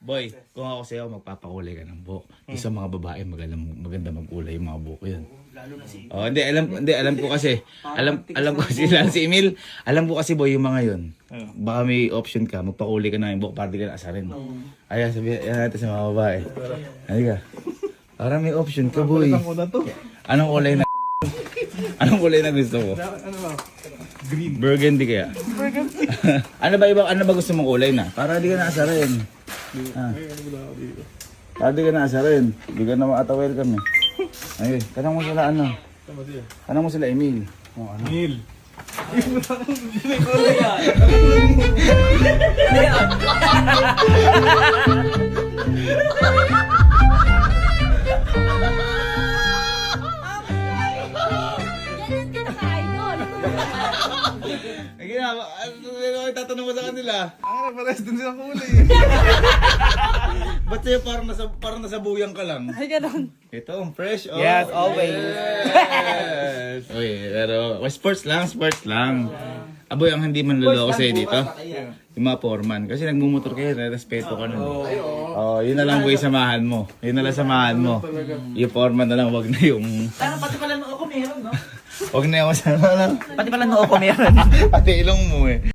Boy, kung ako sa'yo, magpapakulay ka ng buhok. Yung sa mga babae, maganda magkulay yung mga buhok yun. Lalo na si... Oh, alam ko kasi. Alam ko kasi lalo si Emil. Alam ko kasi boy yung mga yun. Baka may option ka, magpakulay ka na yung buhok para di ka naasarin. Ayan, sabihin natin sa mga babae. Halika. Para may option ka boy. Anong kulay na Anong kulay na gusto mo? Ano ba? Green. Burgundy kaya? Burgundy. ano ba gusto mong kulay na? Para di ka naasarin. Para di ka naasarin. Di ka na welcome eh. Ay, tanong mo sila ano? Tanong mo sila Emil. Oh, ano? Emil. Ganyan ka ka-idol. Ay, ginagawa. Ano tatanong mo sa kanila? Ah, pares din silang kulay. Ba't sa'yo parang nasa buyang ka lang? Ay, ganun. Ito, ang fresh. Oh. Yes, always. Yes. Okay, pero sports lang. Aboy, ang hindi man luloko sa'yo dito, yung mga foreman. Kasi nagmumotor kayo, respeto ka nun. Oh, yun na lang boy, samahan mo. Yun na lang samahan mo. Yung foreman na lang, wag na yung... Ano, pati pala noo ko meron, no? Wag na yung... Pati pala noo ko meron. Pati ilong mo eh.